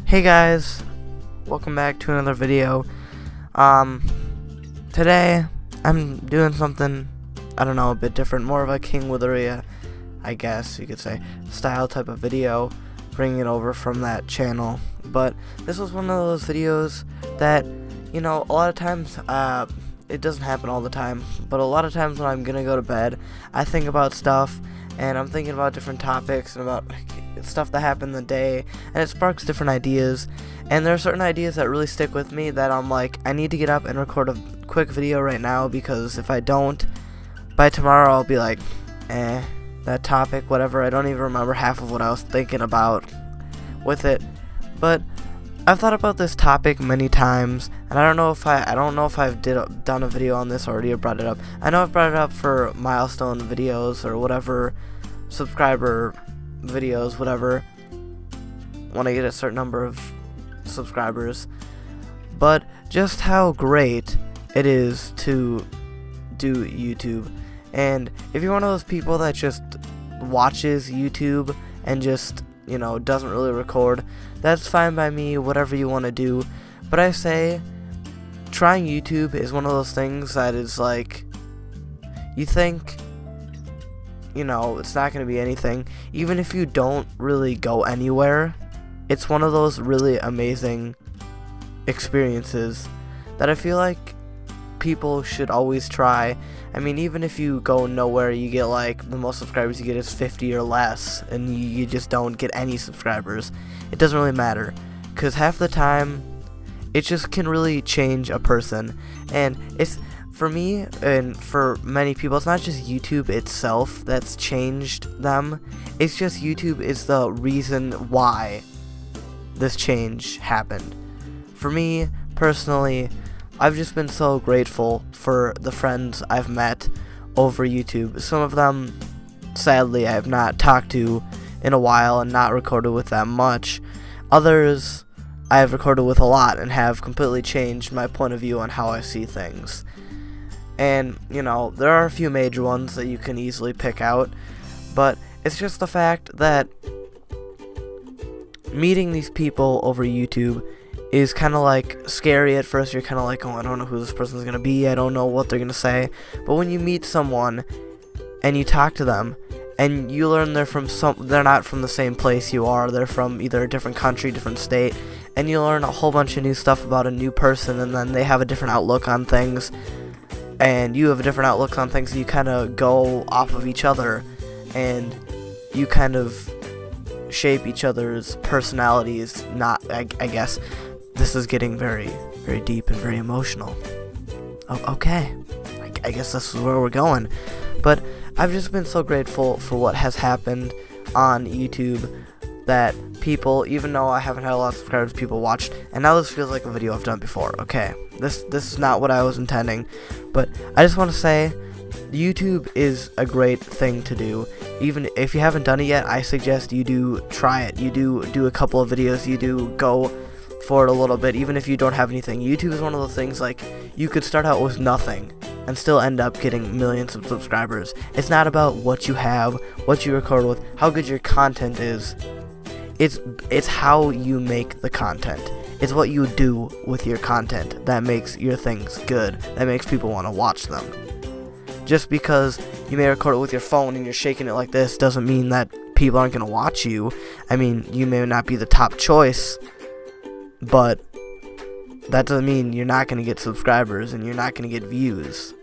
Hey guys, welcome back to another video. Today I'm doing something, I don't know, a bit different, more of a King Witheria, I guess you could say, style type of video, bringing it over from that channel. But this was one of those videos that, you know, a lot of times, it doesn't happen all the time, but a lot of times when I'm gonna go to bed, I think about stuff, and I'm thinking about different topics and about stuff that happened in the day, and it sparks different ideas. And there are certain ideas that really stick with me that I'm like, I need to get up and record a quick video right now, because if I don't, by tomorrow I'll be like, that topic, whatever, I don't even remember half of what I was thinking about with it. But I've thought about this topic many times, and I don't know if I've done a video on this already or brought it up. I know I've brought it up for milestone videos or whatever, subscriber videos, whatever, when I get a certain number of subscribers. But just how great it is to do YouTube. And if you're one of those people that just watches YouTube and just, you know, doesn't really record, that's fine by me, whatever you want to do. But I say, trying YouTube is one of those things that is like, you think, you know, it's not going to be anything. Even if you don't really go anywhere, it's one of those really amazing experiences that I feel like people should always try. I mean, even if you go nowhere, you get like, the most subscribers you get is 50 or less, and you just don't get any subscribers. It doesn't really matter, because half the time, it just can really change a person. And it's, for me, and for many people, it's not just YouTube itself that's changed them. It's just YouTube is the reason why this change happened. For me, personally, I've just been so grateful for the friends I've met over YouTube. Some of them, sadly, I have not talked to in a while and not recorded with them much. Others, I have recorded with a lot and have completely changed my point of view on how I see things. And, you know, there are a few major ones that you can easily pick out, but it's just the fact that meeting these people over YouTube is kind of like scary at first. You're kind of like, oh, I don't know who this person's going to be, I don't know what they're going to say. But when you meet someone and you talk to them and you learn they're not from the same place you are, they're from either a different country, different state, and you learn a whole bunch of new stuff about a new person, and then they have a different outlook on things, and you have a different outlook on things, and you kind of go off of each other, and you kind of shape each other's personalities. I guess this is getting very, very deep and very emotional. Okay, I guess this is where we're going. But I've just been so grateful for what has happened on YouTube, that people, even though I haven't had a lot of subscribers, people watched. And now this feels like a video I've done before. Okay, this is not what I was intending, but I just want to say, YouTube is a great thing to do. Even if you haven't done it yet, I suggest you do try it. You do a couple of videos, you do go for it a little bit, even if you don't have anything. YouTube is one of those things, like, you could start out with nothing and still end up getting millions of subscribers. It's not about what you have, what you record with, how good your content is. It's how you make the content. It's what you do with your content that makes your things good, that makes people want to watch them. Just because you may record it with your phone and you're shaking it like this doesn't mean that people aren't going to watch you. I mean, you may not be the top choice, but that doesn't mean you're not going to get subscribers and you're not going to get views.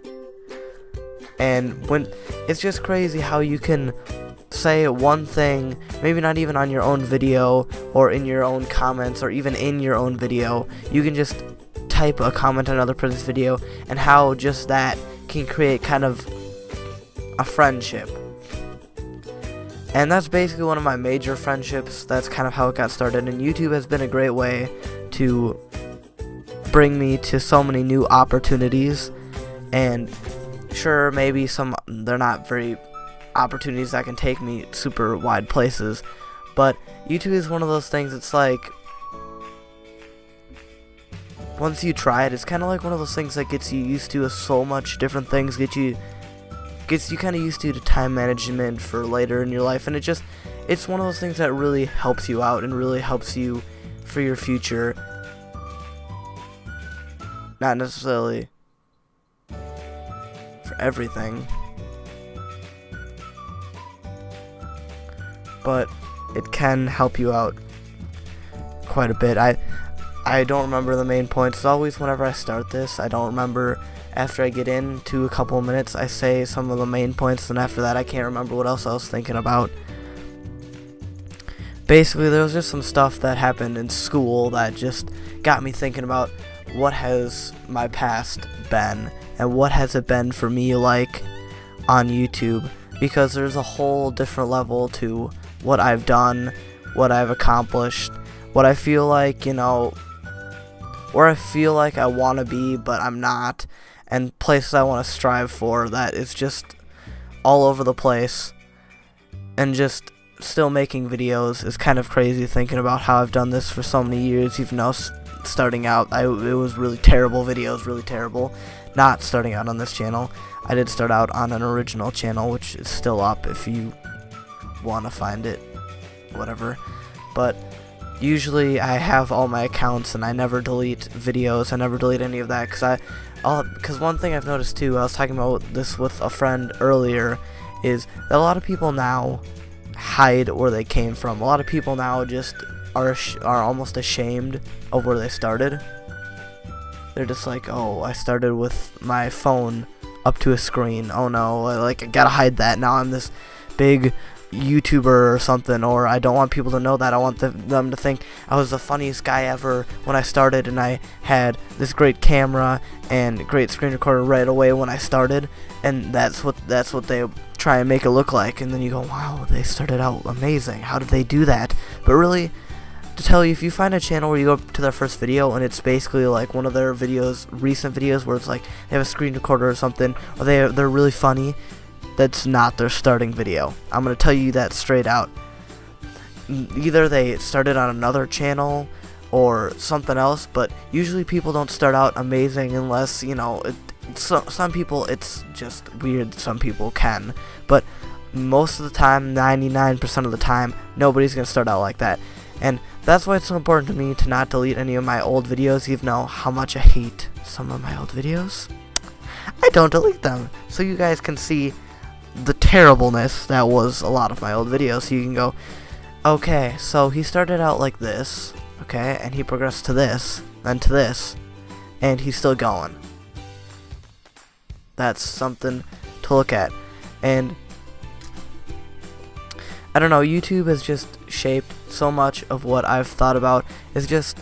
And when it's just crazy how you can say one thing, maybe not even on your own video or in your own comments or even in your own video, you can just type a comment on another person's video, and how just that can create kind of a friendship. And that's basically one of my major friendships. That's kind of how it got started, and YouTube has been a great way to bring me to so many new opportunities. And sure, maybe they're not very opportunities that can take me super wide places, but YouTube is one of those things. It's like, once you try it, it's kind of like one of those things that gets you used to so much different things, gets you kind of used to time management for later in your life, and it's one of those things that really helps you out and really helps you for your future, not necessarily for everything, but it can help you out quite a bit. I don't remember the main points. It's always whenever I start this, I don't remember. After I get into a couple of minutes, I say some of the main points, and after that I can't remember what else I was thinking about. Basically, there was just some stuff that happened in school that just got me thinking about what has my past been, and what has it been for me like on YouTube, because there's a whole different level to what I've done, what I've accomplished, what I feel like, you know, where I feel like I want to be but I'm not, and places I want to strive for that is just all over the place. And just still making videos is kind of crazy, thinking about how I've done this for so many years, even though starting out it was really terrible videos, really terrible. Not starting out on this channel. I did start out on an original channel, which is still up if you want to find it, whatever. But usually I have all my accounts and I never delete videos. I never delete any of that, because one thing I've noticed too, I was talking about this with a friend earlier, is that a lot of people now hide where they came from. A lot of people now just are almost ashamed of where they started. They're just like, oh, I started with my phone up to a screen. Oh no, like I gotta hide that. Now I'm this big YouTuber or something, or I don't want people to know that. I want them to think I was the funniest guy ever when I started, and I had this great camera and great screen recorder right away when I started, and that's what they try and make it look like. And then you go, wow, they started out amazing. How did they do that? But really, to tell you, if you find a channel where you go to their first video and it's basically like one of their videos, recent videos, where it's like they have a screen recorder or something, or they're really funny, that's not their starting video. I'm gonna tell you that straight out. Either they started on another channel or something else, but usually people don't start out amazing unless, you know, some people it's just weird, some people can, but most of the time, 99% of the time, nobody's gonna start out like that. And that's why it's so important to me to not delete any of my old videos, even though how much I hate some of my old videos. I don't delete them, so you guys can see the terribleness that was a lot of my old videos. So you can go, okay, so he started out like this, okay, and he progressed to this, then to this, and he's still going. That's something to look at. And I don't know, YouTube has just shaped so much of what I've thought about. Is just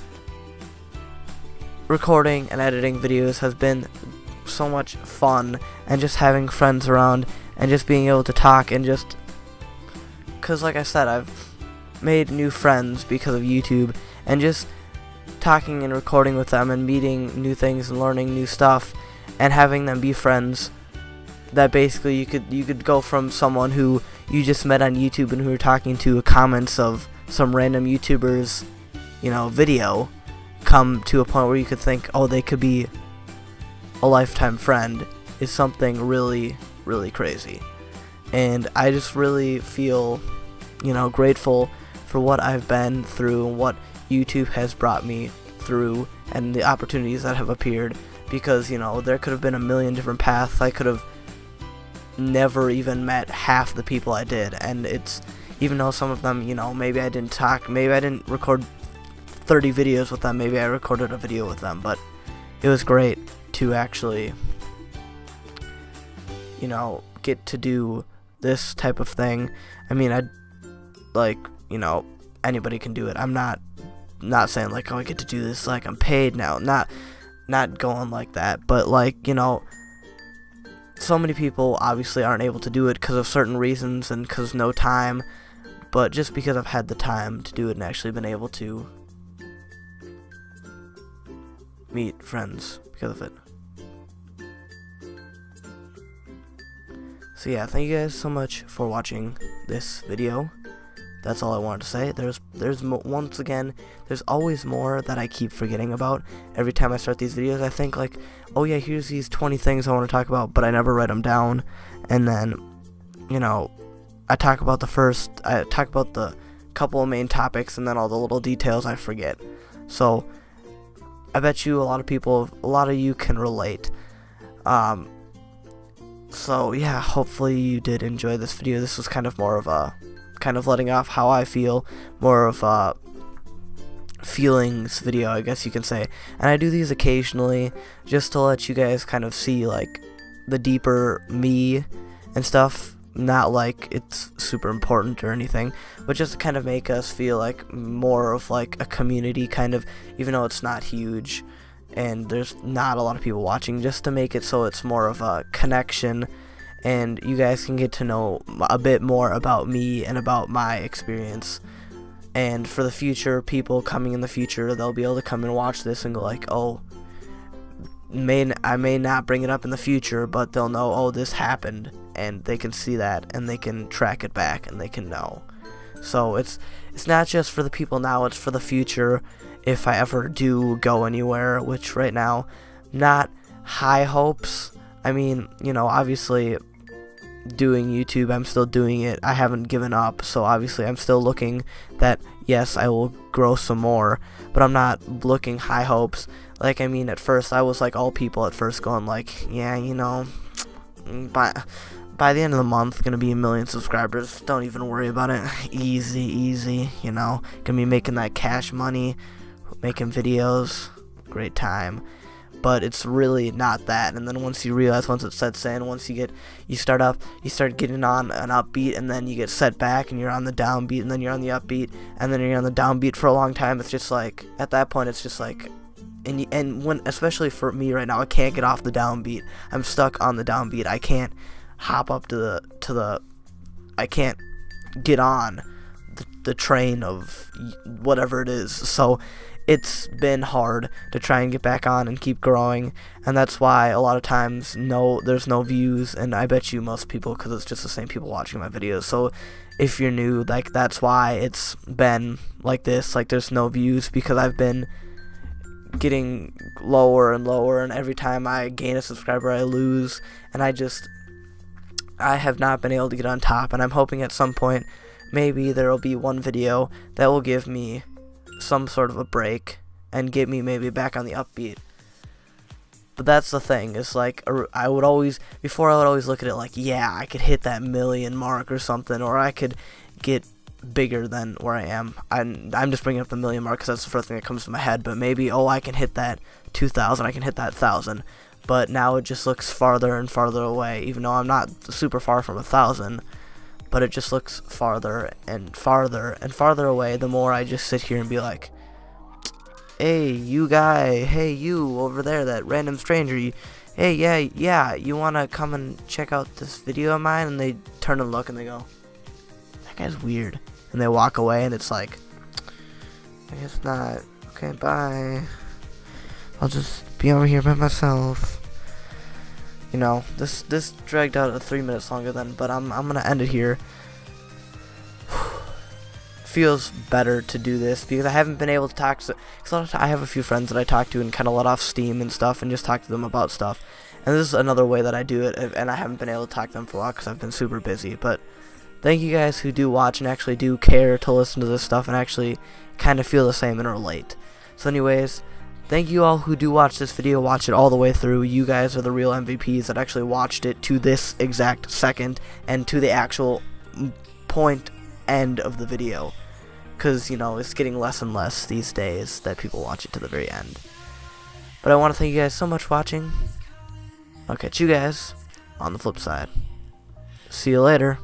recording and editing videos has been so much fun, and just having friends around and just being able to talk, and just because, like I said, I've made new friends because of YouTube, and just talking and recording with them and meeting new things and learning new stuff and having them be friends, that basically you could go from someone who you just met on YouTube and who you're talking to comments of some random YouTuber's, you know, video, come to a point where you could think, oh, they could be a lifetime friend, is something really, really crazy. And I just really feel, you know, grateful for what I've been through and what YouTube has brought me through and the opportunities that have appeared, because, you know, there could have been a million different paths. I could have never even met half the people I did, and it's, even though some of them, you know, maybe I didn't talk, maybe I didn't record 30 videos with them, maybe I recorded a video with them, but it was great to actually, you know, get to do this type of thing. I mean, like, you know, anybody can do it. I'm not saying like, oh, I get to do this like I'm paid now, not going like that, but like, you know, so many people obviously aren't able to do it because of certain reasons and because no time, but just because I've had the time to do it and actually been able to meet friends because of it. So yeah, thank you guys so much for watching this video. That's all I wanted to say. Once again, there's always more that I keep forgetting about. Every time I start these videos, I think like, oh yeah, here's these 20 things I want to talk about, but I never write them down. And then, you know, I talk about the couple of main topics, and then all the little details I forget. So I bet you a lot of you can relate. So yeah, hopefully you did enjoy this video. This was kind of more of a letting off how I feel, more of a feelings video, I guess you can say. And I do these occasionally just to let you guys kind of see like the deeper me and stuff, not like it's super important or anything, but just to kind of make us feel like more of like a community, kind of, even though it's not huge and there's not a lot of people watching, just to make it so it's more of a connection and you guys can get to know a bit more about me and about my experience. And for the future, people coming in the future, they'll be able to come and watch this and go like, oh, I may not bring it up in the future, but they'll know, oh, this happened, and they can see that and they can track it back and they can know. So it's not just for the people now, it's for the future if I ever do go anywhere, which right now, not high hopes. I mean, you know, obviously doing YouTube, I'm still doing it. I haven't given up, so obviously I'm still looking that, yes, I will grow some more, but I'm not looking high hopes. Like, I mean, at first, I was like all people at first going like, yeah, you know, by the end of the month, gonna be 1 million subscribers. Don't even worry about it. Easy, you know. Gonna be making that cash money, making videos, great time. But it's really not that. And then once you realize, once it sets in, once you start getting on an upbeat, and then you get set back, and you're on the downbeat, and then you're on the upbeat, and then you're on the downbeat for a long time. It's just like, at that point, it's just like, and when, especially for me right now, I can't get off the downbeat. I'm stuck on the downbeat. I can't hop up to the I can't get on the train of whatever it is. So it's been hard to try and get back on and keep growing, and that's why a lot of times there's no views, and I bet you most people, because it's just the same people watching my videos. So if you're new, like, that's why it's been like this, like there's no views, because I've been getting lower and lower, and every time I gain a subscriber I lose, and I have not been able to get on top. And I'm hoping at some point maybe there will be one video that will give me some sort of a break and get me maybe back on the upbeat. But that's the thing, is like, I would always look at it like, yeah, I could hit that 1 million mark or something, or I could get bigger than where I am. I'm just bringing up the 1 million mark because that's the first thing that comes to my head. But maybe, oh, I can hit that 2,000, I can hit that 1,000. But now it just looks farther and farther away, even though I'm not super far from 1,000. But it just looks farther and farther and farther away the more I just sit here and be like, hey, you guy, hey, you over there, that random stranger, hey, yeah, you want to come and check out this video of mine? And they turn and look and they go, that guy's weird. And they walk away, and it's like, I guess not. Okay, bye. I'll just be over here by myself. You know, this dragged out 3 minutes longer but I'm gonna end it here. Feels better to do this because I haven't been able to talk to, because I have a few friends that I talk to and kind of let off steam and stuff and just talk to them about stuff. And this is another way that I do it, and I haven't been able to talk to them for a while because I've been super busy. But thank you guys who do watch and actually do care to listen to this stuff and actually kind of feel the same and relate. So anyways, thank you all who do watch this video, watch it all the way through. You guys are the real MVPs that actually watched it to this exact second and to the actual point end of the video. Because, you know, it's getting less and less these days that people watch it to the very end. But I want to thank you guys so much for watching. I'll catch you guys on the flip side. See you later.